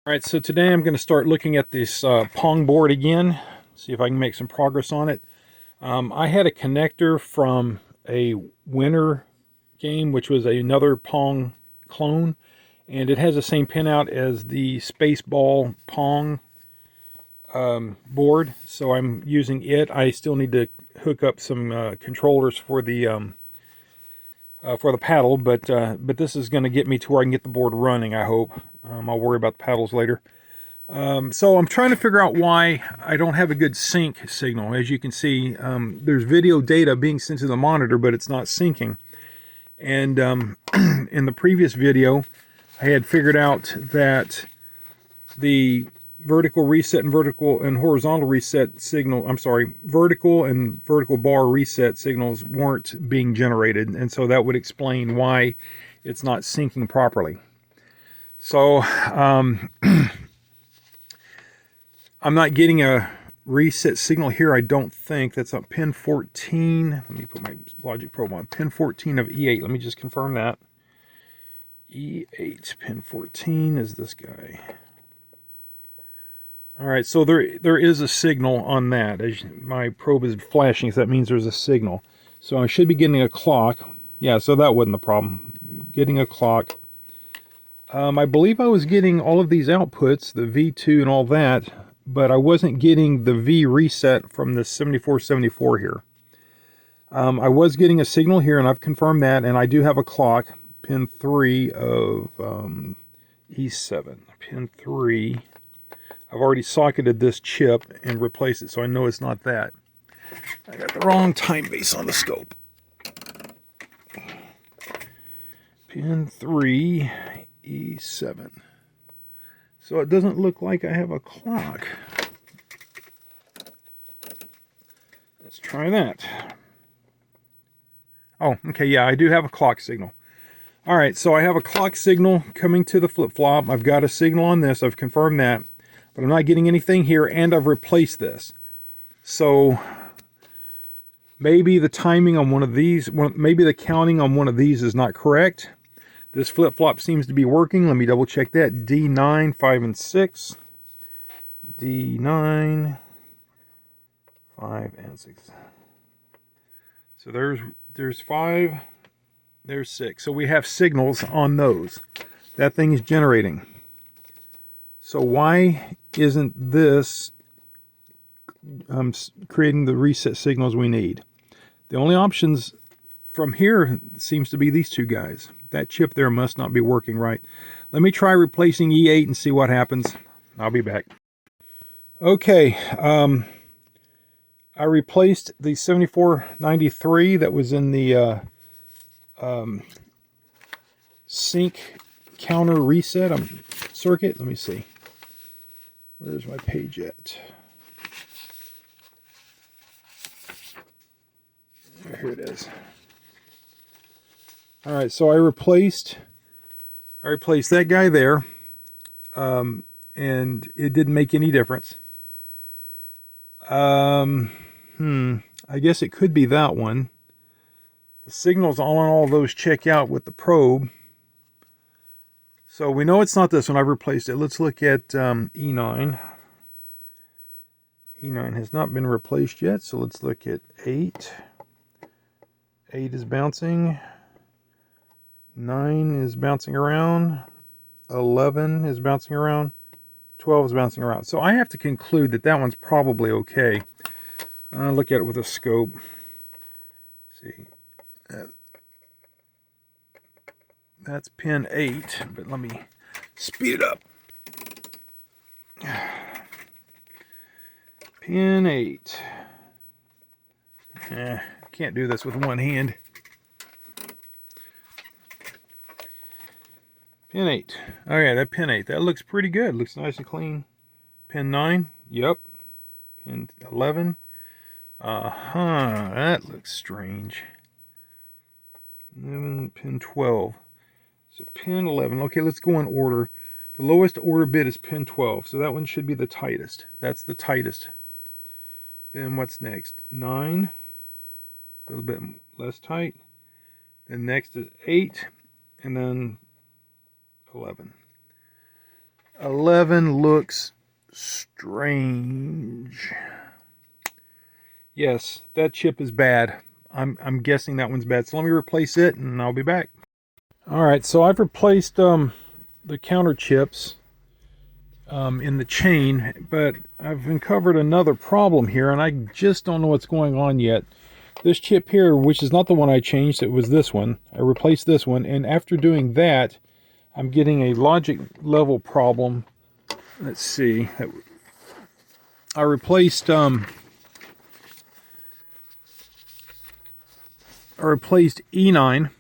Alright, so today I'm going to start looking at this Pong board again, see if I can make some progress on it. I had a connector from a winter game, which was another Pong clone, and it has the same pinout as the Spaceball Pong board, so I'm using it. I still need to hook up some controllers for the paddle, but this is going to get me to where I can get the board running, I hope. I'll worry about the paddles later. So I'm trying to figure out why I don't have a good sync signal. As you can see, there's video data being sent to the monitor, but it's not syncing. And in the previous video, I had figured out that the vertical reset and vertical and horizontal reset signal, vertical and vertical bar reset signals weren't being generated. And so that would explain why it's not syncing properly. So I'm not getting a reset signal here, I don't think. That's on pin 14. Let me put my logic probe on. Pin 14 of E8. Let me just confirm that. E8, pin 14 is this guy. All right, so there is a signal on that. As my probe is flashing, so that means there's a signal. So I should be getting a clock. Yeah, so that wasn't the problem. Getting a clock. I believe I was getting all of these outputs, the V2 and all that, but I wasn't getting the V reset from the 7474 here. I was getting a signal here, and I've confirmed that, and I do have a clock, pin 3 of E7. Pin 3. I've already socketed this chip and replaced it, so I know it's not that. I got the wrong time base on the scope. Pin 3, E7. So it doesn't look like I have a clock. Let's try that. Oh, okay, yeah, I do have a clock signal. All right, so I have a clock signal coming to the flip-flop. I've got a signal on this. I've confirmed that. But I'm not getting anything here, and I've replaced this. So maybe the timing on one of these, maybe the counting on one of these is not correct. This flip-flop seems to be working. Let me double check that. D9, 5, and 6. D9, 5, and 6. So there's 5, there's 6. So we have signals on those. That thing is generating. So why isn't this creating the reset signals we need? The only options from here seems to be these two guys. That chip there must not be working right. Let me try replacing E8 and see what happens. I'll be back. Okay, I replaced the 7493 that was in the sync counter reset circuit. Let me see. Where's my page at? Here it is. All right, so I replaced that guy there, and it didn't make any difference. I guess it could be that one. The signals on all those check out with the probe. So we know it's not this one. I've replaced it. Let's look at E9. E9 has not been replaced yet, so let's look at 8. 8 is bouncing. 9 is bouncing around. 11 is bouncing around. 12 is bouncing around. So I have to conclude that that one's probably okay. Look at it with a scope. Let's see. That's pin 8, but let me speed it up. Pin 8. Can't do this with one hand. Pin 8. Okay, that pin 8. That looks pretty good. Looks nice and clean. Pin 9. Yep. Pin 11. That looks strange. 11, pin 12. So pin 11. Okay, let's go in order. The lowest order bit is pin 12. So that one should be the tightest. That's the tightest. Then what's next? 9. A little bit less tight. Then next is 8. And then 11. 11 looks strange. Yes, that chip is bad. I'm guessing that one's bad. So let me replace it and I'll be back. All right, so I've replaced the counter chips in the chain, but I've uncovered another problem here, and I just don't know what's going on yet. This chip here, which is not the one I changed, it was this one. I replaced this one, and after doing that, I'm getting a logic level problem. Let's see. I replaced E9,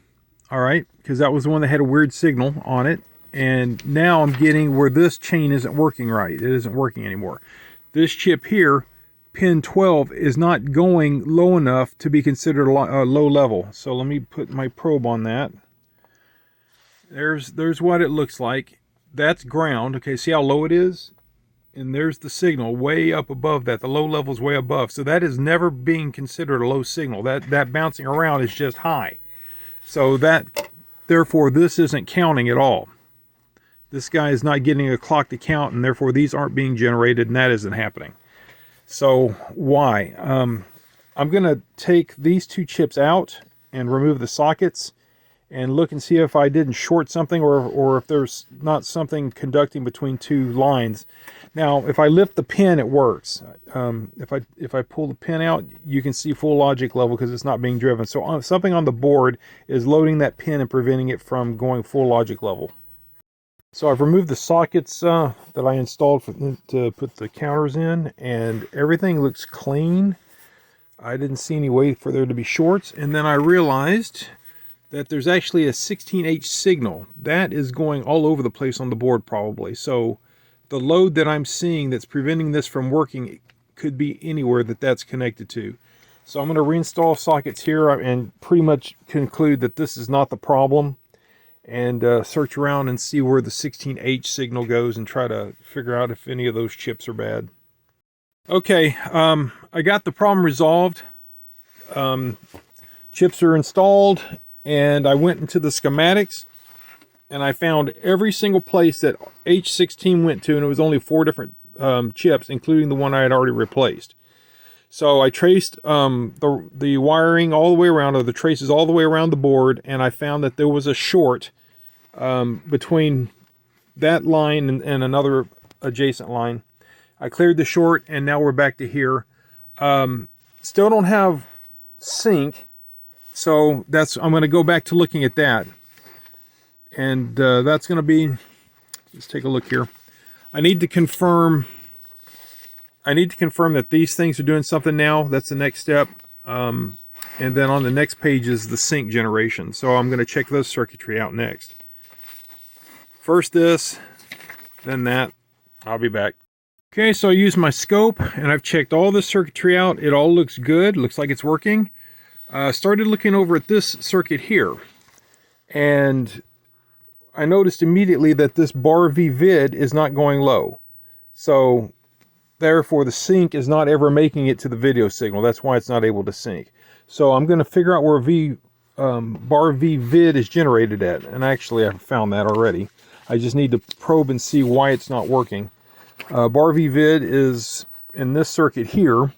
all right, because that was the one that had a weird signal on it. And now I'm getting where this chain isn't working right. It isn't working anymore. This chip here, pin 12, is not going low enough to be considered low level. So let me put my probe on that. There's what it looks like. That's ground. Okay, see how low it is? And there's the signal way up above that. The low level is way above. So that is never being considered a low signal. That bouncing around is just high. So therefore, this isn't counting at all. This guy is not getting a clock to count, and therefore these aren't being generated, and that isn't happening. So why? I'm going to take these two chips out and remove the sockets and look and see if I didn't short something, or if there's not something conducting between two lines. Now, if I lift the pin, it works. If I pull the pin out, you can see full logic level because it's not being driven. So something on the board is loading that pin and preventing it from going full logic level. So I've removed the sockets that I installed to put the counters in, and everything looks clean. I didn't see any way for there to be shorts, and then I realized that there's actually a 16H signal. That is going all over the place on the board probably. So the load that I'm seeing that's preventing this from working could be anywhere that's connected to. So I'm going to reinstall sockets here and pretty much conclude that this is not the problem, and search around and see where the 16H signal goes and try to figure out if any of those chips are bad. Okay, I got the problem resolved. Chips are installed, and I went into the schematics and I found every single place that H16 went to, and it was only 4 different chips, including the one I had already replaced. So I traced the wiring all the way around, or the traces all the way around the board, and I found that there was a short between that line and another adjacent line. I cleared the short, and now we're back to here. Still don't have sync, so I'm going to go back to looking at that. And that's going to be, let's take a look here. I need to confirm that these things are doing something now. That's the next step. And then on the next page is the sync generation. So I'm going to check those circuitry out next. First this, then that. I'll be back. Okay, so I used my scope and I've checked all the circuitry out. It all looks good. Looks like it's working. Started looking over at this circuit here, and I noticed immediately that this bar V vid is not going low. So therefore the sync is not ever making it to the video signal. That's why it's not able to sync. So I'm going to figure out where bar V vid is generated at. And actually I found that already. I just need to probe and see why it's not working. Bar V vid is in this circuit here.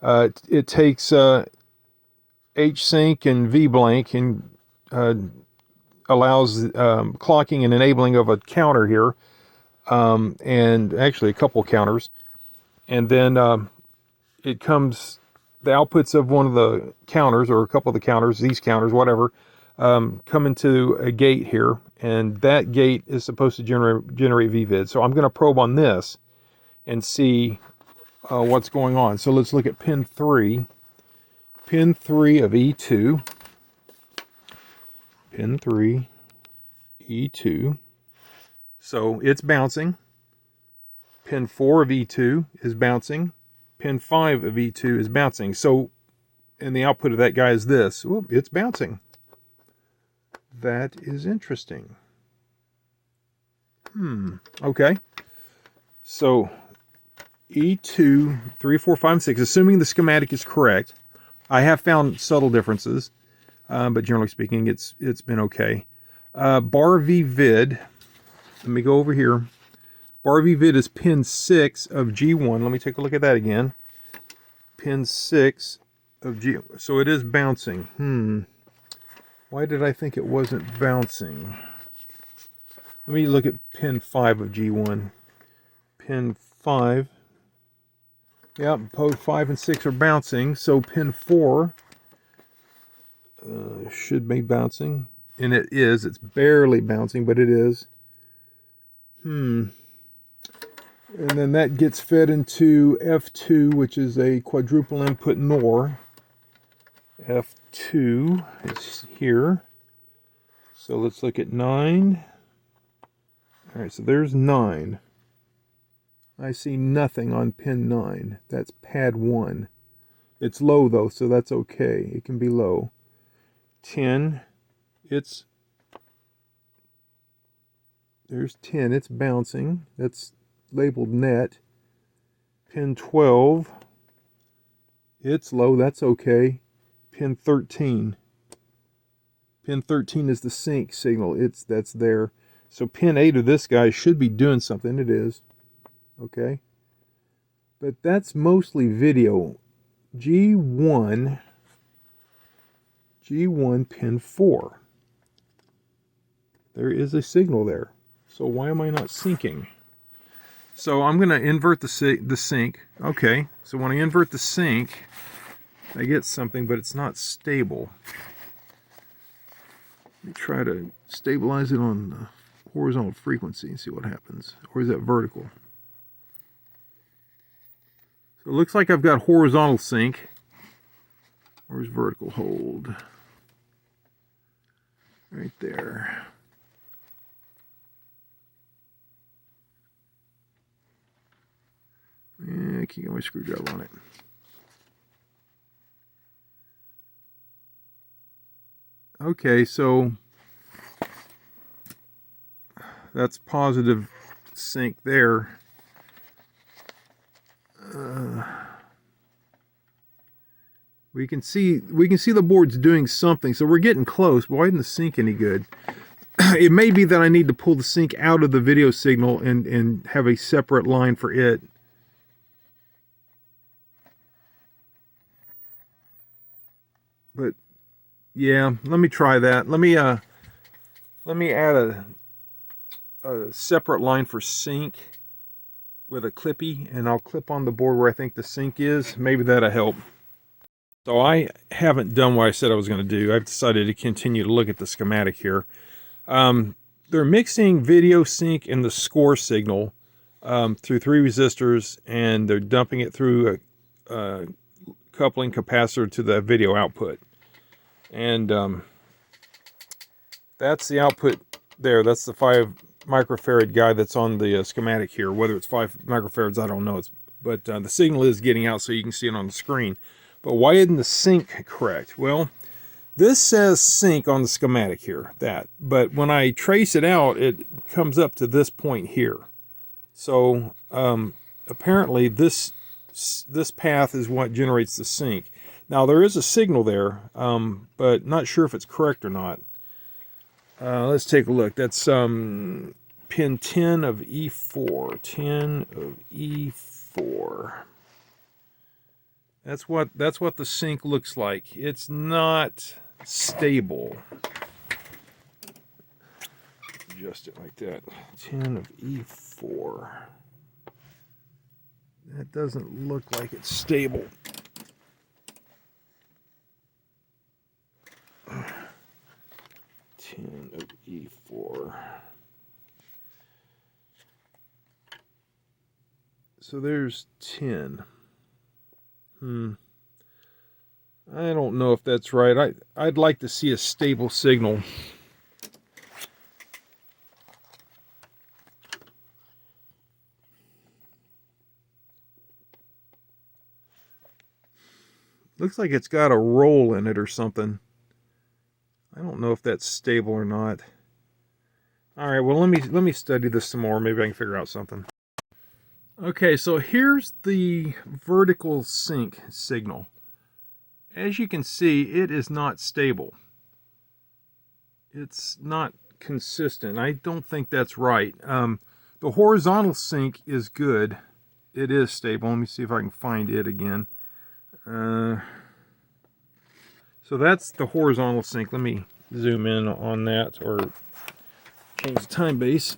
It takes H sync and V blank and allows clocking and enabling of a counter here, and actually a couple counters, and then it comes, the outputs of one of the counters, or a couple of the counters, these counters, whatever, come into a gate here, and that gate is supposed to generate VVID. So I'm going to probe on this and see what's going on. So let's look at pin 3 of E2. Pin 3, E2. So it's bouncing. Pin 4 of E2 is bouncing. Pin 5 of E2 is bouncing. So, and the output of that guy is this. Ooh, it's bouncing. That is interesting. Okay. So, E2, 3, 4, 5, and 6, assuming the schematic is correct. I have found subtle differences. But generally speaking, it's been okay. Bar V vid. Let me go over here. BarVvid is pin 6 of G1. Let me take a look at that again. Pin 6 of G1. So it is bouncing. Why did I think it wasn't bouncing? Let me look at pin 5 of G1. Pin 5. Yeah, both 5 and 6 are bouncing. So pin 4 should be bouncing. And it is. It's barely bouncing, but it is. And then that gets fed into F2, which is a quadruple input NOR. F2 is here. So let's look at 9. All right, so there's 9. I see nothing on pin 9. That's pad 1. It's low though, so that's okay. It can be low. 10, there's 10, it's bouncing. That's labeled net. Pin 12, it's low, that's okay. Pin 13. Pin 13 is the sync signal. That's there. So pin 8 of this guy should be doing something. It is. Okay. But that's mostly video. G1 pin 4. There is a signal there. So why am I not syncing? So I'm going to invert the sync. Okay. So when I invert the sync, I get something, but it's not stable. Let me try to stabilize it on the horizontal frequency and see what happens. Or is that vertical? So it looks like I've got horizontal sync. Where's vertical hold? Right there. Yeah, I can't get my screwdriver on it. Okay, so that's positive sync there. We can see the board's doing something, so we're getting close. But why isn't the sync any good? It may be that I need to pull the sync out of the video signal and have a separate line for it. But yeah, let me try that. Let me add a separate line for sync with a clippy, and I'll clip on the board where I think the sync is. Maybe that'll help. So I haven't done what I said I was going to do. I've decided to continue to look at the schematic here. They're mixing video sync and the score signal through 3 resistors, and they're dumping it through a coupling capacitor to the video output. And that's the output there. That's the 5 microfarad guy that's on the schematic here. Whether it's 5 microfarads, I don't know. But the signal is getting out, so you can see it on the screen. But why isn't the sync correct? Well, this says sync on the schematic here, but when I trace it out, it comes up to this point here. So apparently this path is what generates the sync. Now there is a signal there, but not sure if it's correct or not. Let's take a look. That's pin 10 of E4. 10 of E4. That's what the sync looks like. It's not stable. Adjust it like that. 10 of E4. That doesn't look like it's stable. Of E4. So there's 10. I don't know if that's right. I'd like to see a stable signal. Looks like it's got a roll in it or something. I don't know if that's stable or not. All right, well, let me study this some more. Maybe I can figure out something. Okay, so here's the vertical sync signal. As you can see, it is not stable. It's not consistent. I don't think that's right. The horizontal sync is good. It is stable. Let me see if I can find it again. So that's the horizontal sync. Let me zoom in on that, or change the time base.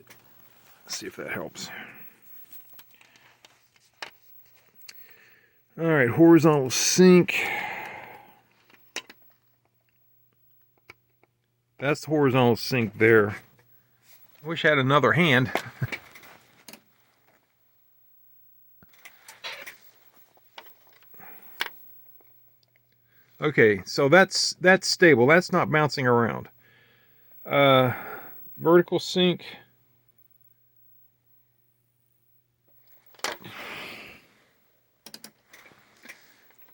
Let's see if that helps. All right, horizontal sync. That's the horizontal sync there. I wish I had another hand. Okay, so that's stable. That's not bouncing around. Vertical sync.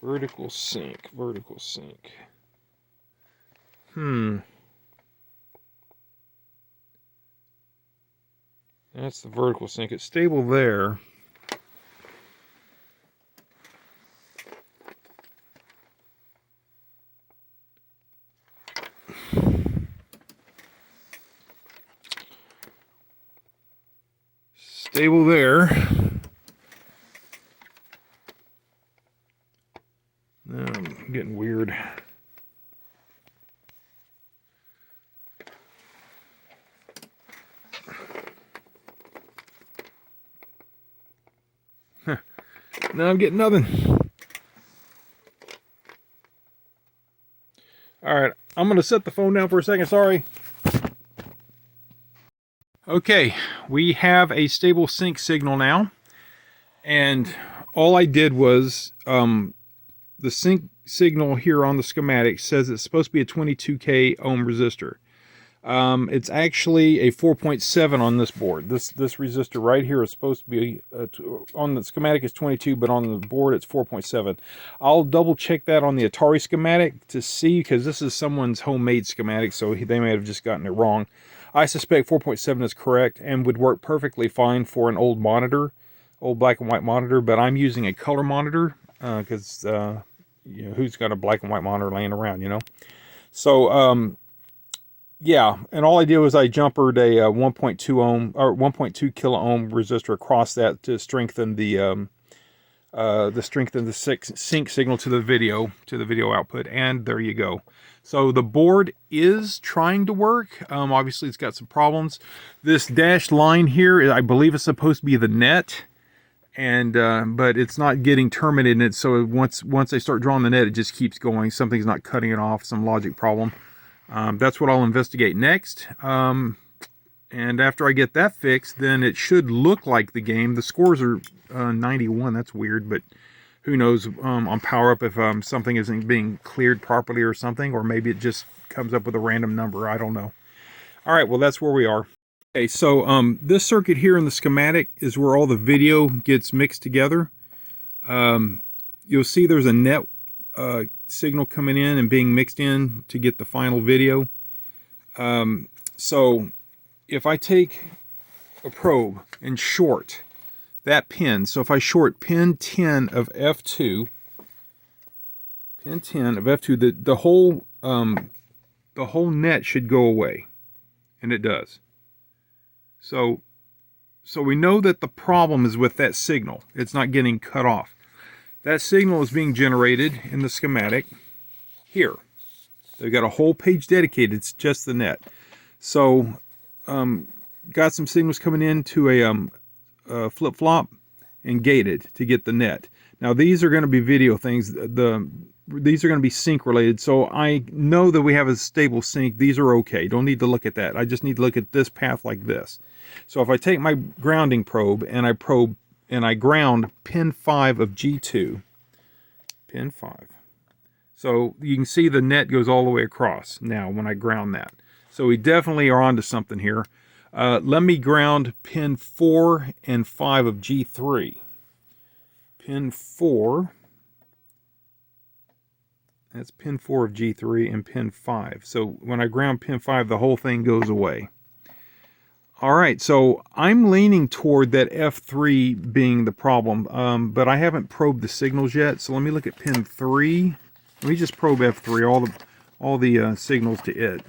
Vertical sync. Vertical sync. That's the vertical sync. It's stable there. Stable there. Now I'm getting weird. Now I'm getting nothing. Alright, I'm going to set the phone down for a second, sorry. Okay, we have a stable sync signal now. And all I did was, the sync signal here on the schematic says it's supposed to be a 22K ohm resistor. It's actually a 4.7 on this board. This resistor right here is supposed to be, on the schematic is 22, but on the board it's 4.7. I'll double check that on the Atari schematic to see, because this is someone's homemade schematic, so they may have just gotten it wrong. I suspect 4.7 is correct and would work perfectly fine for an old monitor, old black and white monitor, but I'm using a color monitor, because, you know, who's got a black and white monitor laying around, you know? So, yeah, and all I did was I jumpered a 1.2 ohm or 1.2 kilo ohm resistor across that to strengthen the sync signal to the video output, and there you go. So the board is trying to work. Obviously, it's got some problems. This dashed line here, I believe it's supposed to be the net, and but it's not getting terminated. So once I start drawing the net, it just keeps going. Something's not cutting it off. Some logic problem. That's what I'll investigate next. And after I get that fixed, then it should look like the game. The scores are 91. That's weird, but who knows on power up if something isn't being cleared properly or something, or maybe it just comes up with a random number. I don't know. All right, well, that's where we are. Okay, so this circuit here in the schematic is where all the video gets mixed together. You'll see there's a net signal coming in and being mixed in to get the final video. So if I take a probe and short that pin, so if I short pin 10 of F2, the whole net should go away, and it does. So we know that the problem is with that signal. It's not getting cut off. That signal is being generated in the schematic here. They've got a whole page dedicated. It's just the net. So, got some signals coming into a flip-flop and gated to get the net. Now, these are going to be video things. These are going to be sync related. So I know that we have a stable sync. These are okay. Don't need to look at that. I just need to look at this path like this. So if I take my grounding probe and I ground pin 5 of G2, pin 5. So you can see the net goes all the way across now when I ground that. So we definitely are onto something here. Let me ground pin 4 and 5 of G3. Pin 4, that's pin 4 of G3 and pin 5. So when I ground pin 5, the whole thing goes away. All right, so I'm leaning toward that F3 being the problem, but I haven't probed the signals yet. So let me look at pin 3. Let me just probe F3, all the signals to it.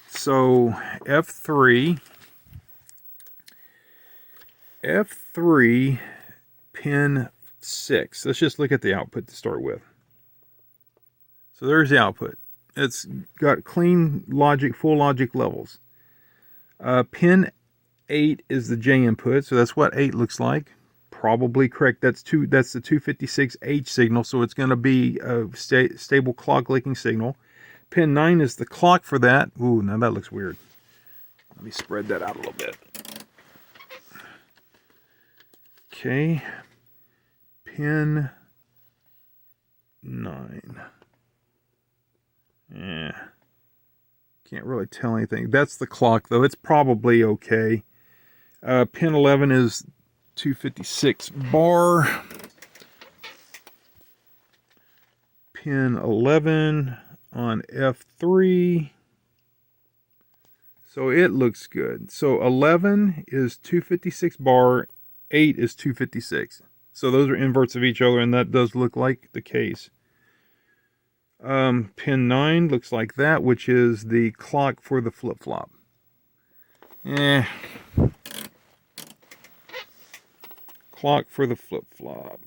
So F3 F3 pin 6. Let's just look at the output to start with. So there's the output. It's got clean logic, full logic levels. Pin 8 is the J input, so that's what 8 looks like. Probably correct. That's the 256H signal, so it's going to be a stable clock linking signal. Pin 9 is the clock for that. Ooh, now that looks weird. Let me spread that out a little bit. Okay. Pin 9. Yeah. Can't really tell anything. That's the clock, though. It's probably okay. Pin 11 is 256 bar. Pin 11 on F3. So it looks good. So 11 is 256 bar, 8 is 256. So those are inverts of each other, and that does look like the case. Pin 9 looks like that, which is the clock for the flip-flop. Clock for the flip-flop.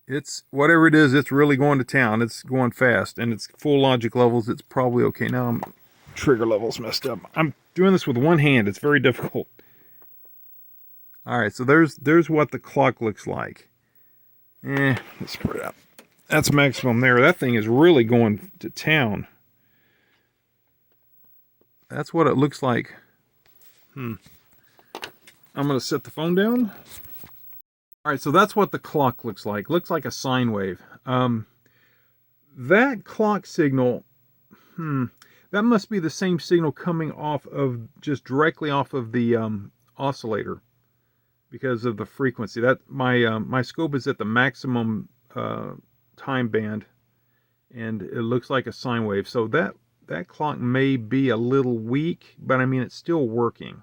It's, whatever it is, it's really going to town. It's going fast, and it's full logic levels. It's probably okay. Now trigger level's messed up. I'm doing this with one hand. It's very difficult. All right, so there's what the clock looks like. Let's put it out. That's maximum there. That thing is really going to town. That's what it looks like. I'm going to set the phone down. All right, so that's what the clock looks like. Looks like a sine wave. That clock signal, that must be the same signal coming off of, just directly off of the oscillator, because of the frequency. That my scope is at the maximum time band, and it looks like a sine wave. So that clock may be a little weak, but I mean it's still working.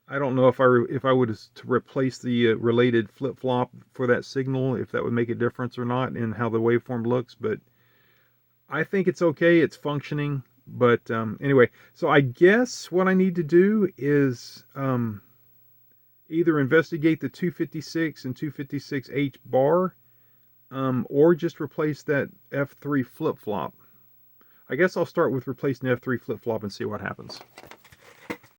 I don't know if I would to replace the related flip-flop for that signal, if that would make a difference or not in how the waveform looks, but I think it's okay. It's functioning. But anyway, so I guess what I need to do is either investigate the 256 and 256H bar, or just replace that F3 flip-flop. I guess I'll start with replacing the F3 flip-flop and see what happens.